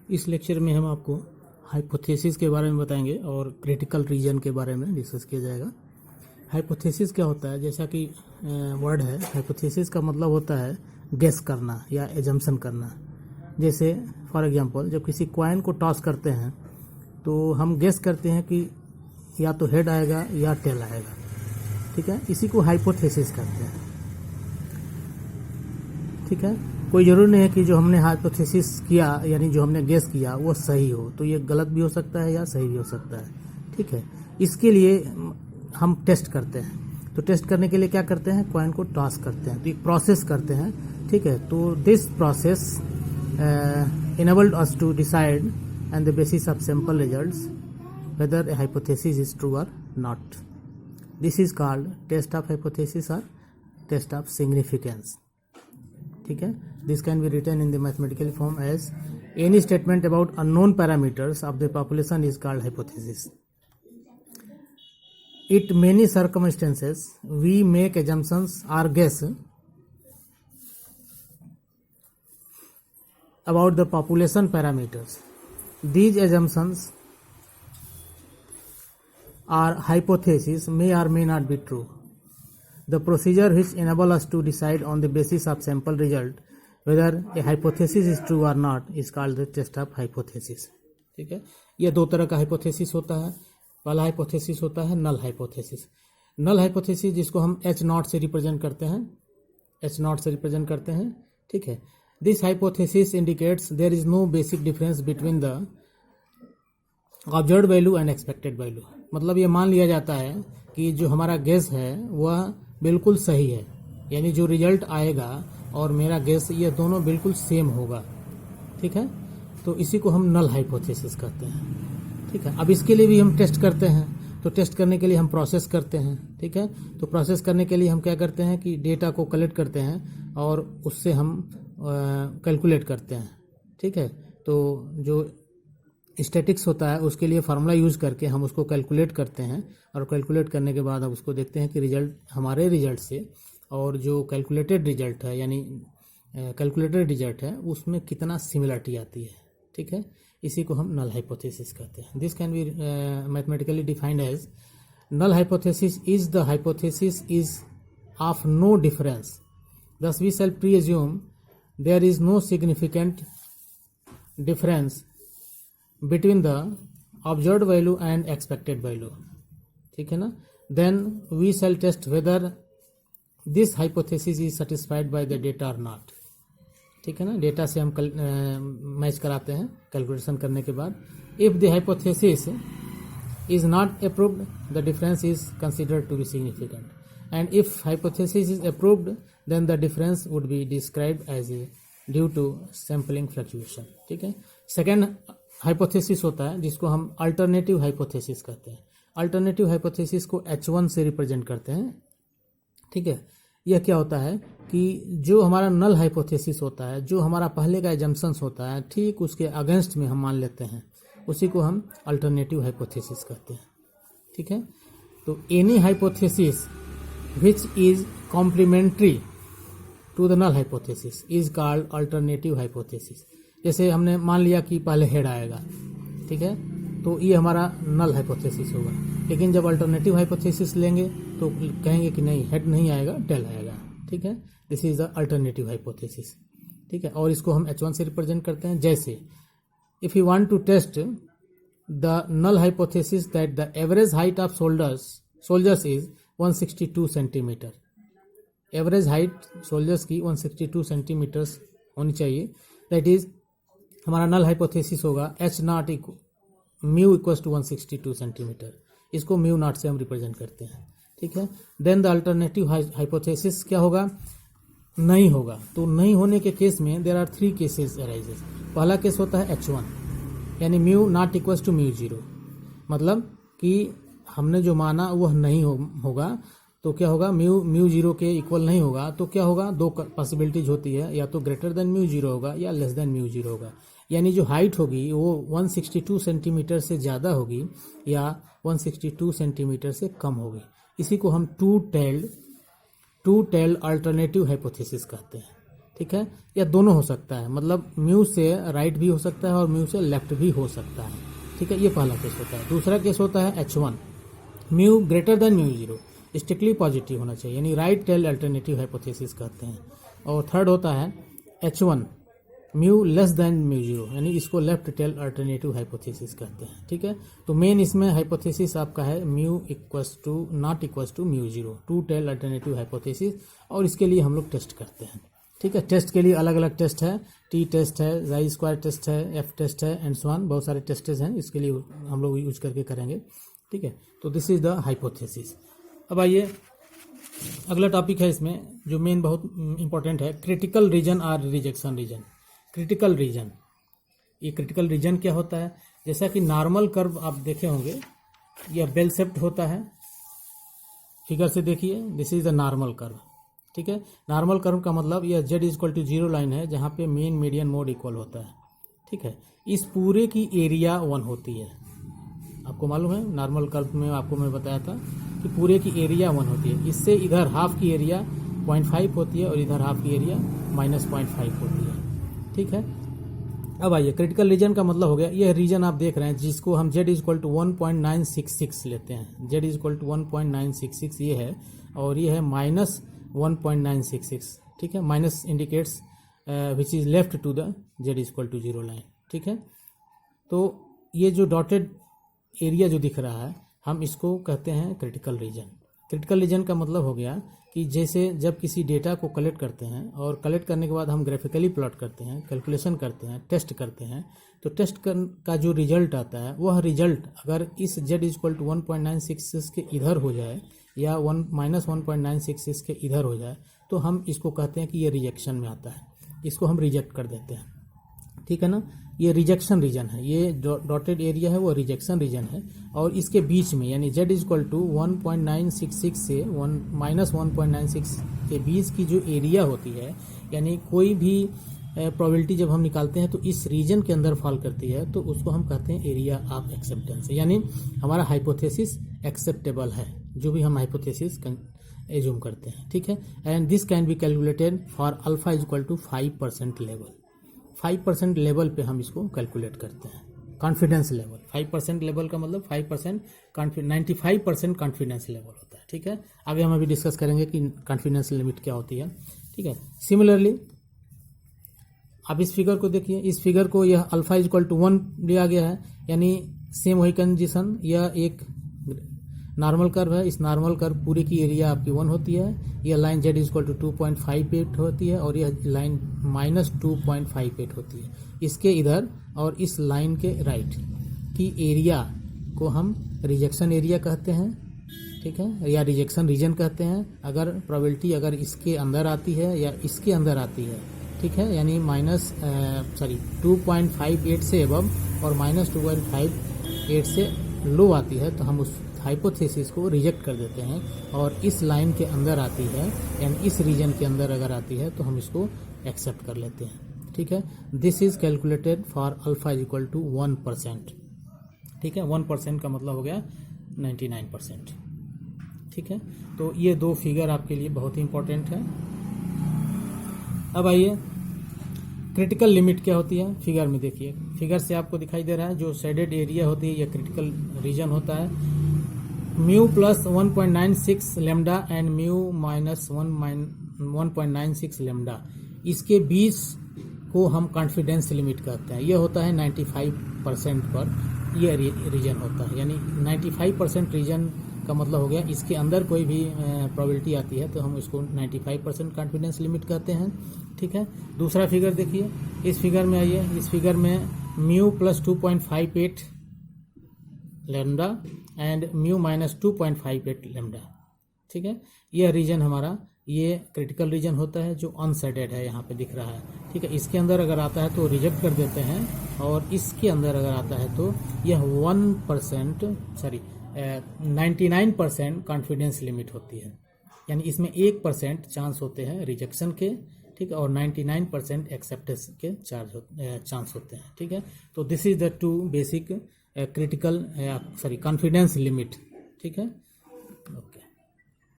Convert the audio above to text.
इस लेक्चर में हम आपको हाइपोथेसिस के बारे में बताएंगे और क्रिटिकल रीजन के बारे में डिस्कस किया जाएगा। हाइपोथेसिस क्या होता है, जैसा कि वर्ड है, हाइपोथेसिस का मतलब होता है गेस करना या एजम्पशन करना। जैसे फॉर एग्जांपल जब किसी कॉइन को टॉस करते हैं तो हम गेस करते हैं कि या तो हेड आएगा या टेल आएगा, ठीक है। इसी को हाइपोथेसिस करते हैं, ठीक है। कोई ज़रूरी नहीं है कि जो हमने हाइपोथेसिस किया यानी जो हमने गेस किया वो सही हो, तो ये गलत भी हो सकता है या सही भी हो सकता है, ठीक है। इसके लिए हम टेस्ट करते हैं। तो टेस्ट करने के लिए क्या करते हैं, कॉइन को टॉस करते हैं, तो एक प्रोसेस करते हैं, ठीक है। तो this process enabled us to decide on the basis of sample results whether a hypothesis is true or not. This is called test of hypothesis or test of significance, ठीक है। This can be written in the mathematical form as any statement about unknown parameters of the population is called hypothesis. In many circumstances we make assumptions or guess about the population parameters. These assumptions or hypotheses may or may not be true. The procedure which enable us to decide on the basis of sample result whether a hypothesis is true or not is called the test of hypothesis, ठीक है। यह दो तरह का hypothesis होता है। पहला hypothesis होता है नल हाइपोथेसिस। नल हाइपोथेसिस जिसको हम H0 से रिप्रेजेंट करते हैं, H0 से रिप्रेजेंट करते हैं, ठीक है। This hypothesis indicates there is no basic difference between the observed value and expected value. मतलब ये मान लिया जाता है कि जो हमारा गेस है वह बिल्कुल सही है, यानी जो रिजल्ट आएगा और मेरा गेस ये दोनों बिल्कुल सेम होगा, ठीक है। तो इसी को हम नल हाइपोथेसिस कहते हैं, ठीक है। अब इसके लिए भी हम टेस्ट करते हैं। तो टेस्ट करने के लिए हम प्रोसेस करते हैं, ठीक है। तो प्रोसेस करने के लिए हम क्या करते हैं कि डेटा को कलेक्ट करते हैं और उससे हम कैलकुलेट करते हैं, ठीक है। तो जो स्टैटिक्स होता है उसके लिए फार्मूला यूज करके हम उसको कैलकुलेट करते हैं और कैलकुलेट करने के बाद अब उसको देखते हैं कि रिजल्ट हमारे रिजल्ट से और जो कैलकुलेटेड रिजल्ट है यानी कैलकुलेटेड रिजल्ट है उसमें कितना सिमिलरिटी आती है, ठीक है। इसी को हम नल हाइपोथेसिस कहते हैं। This can be mathematically defined as null hypothesis is the hypothesis is of no difference, thus we shall presume there is no significant difference between the observed value and expected value, ठीक है ना। then we shall test whether this hypothesis is satisfied by the data or not, ठीक है ना। Data से हम match कराते हैं कैलकुलेशन करने के बाद। if the hypothesis is not approved the difference is considered to be significant, and if hypothesis is approved then the difference would be described as a due to sampling fluctuation, ठीक है। Second hypothesis होता है जिसको हम alternative hypothesis कहते हैं। Alternative hypothesis को H1 से रिप्रेजेंट करते हैं, ठीक है। यह क्या होता है कि जो हमारा नल हाइपोथेसिस होता है, जो हमारा पहले का एजम्पशंस होता है, ठीक उसके अगेंस्ट में हम मान लेते हैं, उसी को हम अल्टरनेटिव हाइपोथेसिस कहते हैं, ठीक है। तो any hypothesis which is complementary to the null hypothesis is called alternative hypothesis. जैसे हमने मान लिया कि पहले हेड आएगा, ठीक है, तो ये हमारा नल हाइपोथेसिस होगा। लेकिन जब अल्टरनेटिव हाइपोथेसिस लेंगे तो कहेंगे कि नहीं, हेड नहीं आएगा, टेल आएगा, ठीक है। This is the alternative hypothesis, ठीक है। और इसको हम H1 से रिप्रेजेंट करते हैं। जैसे if you want to test the null hypothesis that the average height of soldiers is 162 centimetre. Average height soldiers की 162 सेंटीमीटर्स होनी चाहिए। दैट इज हमारा नल हाइपोथेसिस होगा H0 mu equals to 162 centimetre. इसको म्यू नॉट से हम रिप्रेजेंट करते हैं, ठीक है। देन द अल्टरनेटिव हाइपोथेसिस क्या होगा, नहीं होगा। तो नहीं होने के केस में देयर आर 3 केसेस अराइजेस। पहला केस होता है H1 यानी mu not equals to mu zero, मतलब कि हमने जो माना वह नहीं होगा। तो क्या होगा, म्यू जीरो के इक्वल नहीं होगा। तो क्या होगा, दो पॉसिबिलिटीज होती है, या तो ग्रेटर देन म्यू जीरो होगा या लेस देन म्यू जीरो होगा। यानी जो हाइट होगी वो 162 सेंटीमीटर से ज़्यादा होगी या 162 सेंटीमीटर से कम होगी। इसी को हम टू टेल्ड अल्टरनेटिव हाइपोथेसिस कहते हैं, ठीक है, या दोनों हो सकता है, मतलब म्यू से राइट भी हो सकता है और म्यू से लेफ्ट भी हो सकता है, ठीक है। ये पहला केस होता है। दूसरा केस होता है H1, mu greater than mu zero, strictly positive होना चाहिए, यानी राइट टेल अल्टरनेटिव हाइपोथेसिस कहते हैं। और थर्ड होता है H1, mu less than mu zero, यानी इसको लेफ्ट टेल अल्टरनेटिव हाइपोथेसिस कहते हैं, ठीक है। तो मेन इसमें हाइपोथेसिस आपका है mu equals to not equals to mu zero, two tail alternative hypothesis, और इसके लिए हम लोग टेस्ट करते हैं, ठीक है। टेस्ट के लिए अलग अलग टेस्ट है, टी टेस्ट है, जाई स्क्वायर टेस्ट है, एफ टेस्ट है, एंड सो ऑन, बहुत सारे टेस्टेस हैं, इसके लिए हम लोग यूज करके करेंगे, ठीक है। तो दिस इज द हाइपोथेसिस। अब आइए अगला टॉपिक है इसमें जो मेन बहुत इंपॉर्टेंट है, क्रिटिकल रीजन और रिजेक्शन रीजन। क्रिटिकल रीजन, ये क्रिटिकल रीजन क्या होता है? जैसा कि नॉर्मल कर्व आप देखे होंगे, यह बेल शेप्ड होता है, फिगर से देखिए, this is the normal curve, ठीक है। नॉर्मल कर्व का मतलब यह z equal to zero line है जहाँ पे मेन मीडियन मोड इक्वल होता है, ठीक है। इस पूरे की एरिया 1 होती है, आपको मालूम है नॉर्मल कर्व में आपको मैं बताया था कि पूरे की एरिया 1 होती है। इससे इधर हाफ की एरिया 0.5 होती है और इधर हाफ की एरिया -0.5 होती है, ठीक है। अब आइए क्रिटिकल रीजन का मतलब हो गया, यह रीजन आप देख रहे हैं जिसको हम z इक्वल टू 1.966 लेते हैं, z इक्वल टू 1.966 ये है, और ये है -1.966, ठीक है। Minus indicates which is left to the z equal to zero line, ठीक है। तो ये जो डॉटेड एरिया जो दिख रहा है, हम इसको कहते हैं क्रिटिकल रीजन। क्रिटिकल रीजन का मतलब हो गया कि जैसे जब किसी डेटा को कलेक्ट करते हैं और कलेक्ट करने के बाद हम ग्राफिकली प्लॉट करते हैं, कैलकुलेशन करते हैं, टेस्ट करते हैं, तो टेस्ट का जो रिजल्ट आता है, वह रिजल्ट अगर इस z इक्वल टू 1.966 के इधर हो जाए या -1.966 के इधर हो जाए, तो हम इसको कहते हैं कि ये रिजेक्शन में आता है, इसको हम रिजेक्ट कर देते हैं, ठीक है ना। ये रिजेक्शन रीजन है, ये डॉटेड एरिया है वो रिजेक्शन रीजन है, और इसके बीच में यानी z इक्वल टू 1.966 से -1.96 के बीच की जो एरिया होती है, यानी कोई भी प्रोबेबिलिटी जब हम निकालते हैं तो इस रीजन के अंदर फॉल करती है, तो उसको हम कहते हैं एरिया ऑफ एक्सेप्टेंस, यानी हमारा हाइपोथेसिस एक्सेप्टेबल है, जो भी हम हाइपोथेसिस एज्यूम करते हैं, ठीक है। And this can be calculated for alpha equal to 5% level. 5% level पे हम इसको कैलकुलेट करते हैं, कॉन्फिडेंस लेवल। 5% लेवल का मतलब 5% 95% कॉन्फिडेंस लेवल होता है, ठीक है। आगे हम अभी डिस्कस करेंगे कि कॉन्फिडेंस लिमिट क्या होती है, ठीक है। सिमिलरली आप इस फिगर को देखिए, इस फिगर को यह अल्फा इक्वल टू 1 लिया गया है, यानी सेम वही कंडीशन, यह एक नॉर्मल कर्व है, इस नॉर्मल कर्व पूरी की एरिया आपकी 1 होती है, यह लाइन z इक्वल टू 2.58 होती है और यह लाइन -2.58 होती है। इसके इधर और इस लाइन के राइट की एरिया को हम रिजेक्शन एरिया कहते हैं, ठीक है, या रिजेक्शन रीजन कहते हैं। अगर प्रोबेबिलिटी अगर इसके अंदर आती है या इसके अंदर आती है, ठीक है, यानी 2.58 से एबव और -2.58 से लो आती है, तो हम उस हाइपोथेसिस को रिजेक्ट कर देते हैं, और इस लाइन के अंदर आती है यानी इस रीजन के अंदर अगर आती है तो हम इसको एक्सेप्ट कर लेते हैं, ठीक है। This is calculated for alpha equal to 1%, ठीक है। 1% का मतलब हो गया 99%, ठीक है। तो ये दो फिगर आपके लिए बहुत ही इंपॉर्टेंट है। अब आइए क्रिटिकल लिमिट क्या होती है, फिगर में देखिए, फिगर से आपको दिखाई दे रहा है जो शेडेड एरिया होती है, यह क्रिटिकल रीजन होता है। Mu plus 1.96 lambda and mu minus 1.96 lambda, इसके बीच को हम कॉन्फिडेंस लिमिट कहते हैं। यह होता है 95% पर यह रीजन होता है, यानी 95% रीजन का मतलब हो गया इसके अंदर कोई भी प्रोबेबिलिटी आती है तो हम उसको 95% कॉन्फिडेंस लिमिट कहते हैं, ठीक है। दूसरा फिगर देखिए, इस फिगर में आइए, इस फिगर में mu plus 2.58 lambda and mu minus 2.58 lambda, ठीक है। यह रीजन हमारा ये क्रिटिकल रीजन होता है जो अनसेडेड है, यहाँ पे दिख रहा है, ठीक है। इसके अंदर अगर आता है तो रिजेक्ट कर देते हैं, और इसके अंदर अगर आता है तो यह 99% कॉन्फिडेंस लिमिट होती है, यानी इसमें 1% चांस होते हैं रिजेक्शन के, ठीक है, और 99% एक्सेप्टेंस के चांस होते हैं, ठीक है। तो this is the two basic critical confidence limit, ठीक है।